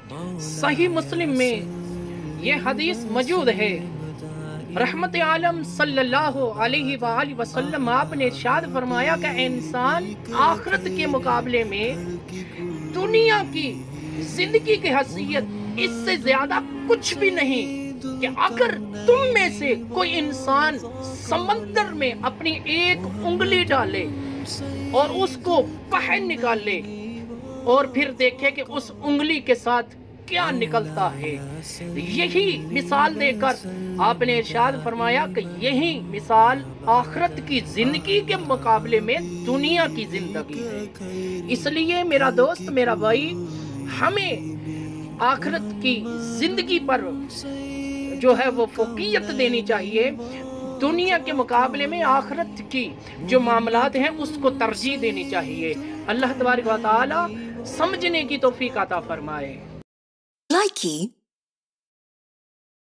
सही मुस्लिम में ये हदीस मौजूद है। रहमत आलम सल्लल्लाहु अलैहि वसल्लम आपने इरशाद फरमाया कि इंसान आखिरत के मुकाबले में दुनिया की जिंदगी की हैसियत इससे ज्यादा कुछ भी नहीं कि अगर तुम में से कोई इंसान समंदर में अपनी एक उंगली डाले और उसको बाहर निकाले और फिर देखे कि उस उंगली के साथ क्या निकलता है। यही मिसाल देकर आपने इरशाद फरमाया कि यही मिसाल आखिरत की जिंदगी के मुकाबले में दुनिया की जिंदगी है। इसलिए मेरा दोस्त, मेरा भाई, हमें आखिरत की जिंदगी पर जो है वो फोकियत देनी चाहिए। दुनिया के मुकाबले में आखिरत की जो मामलात हैं उसको तरजीह देनी चाहिए। अल्लाह तबारक व तआला समझने की तौफीक अता फरमाए। Likey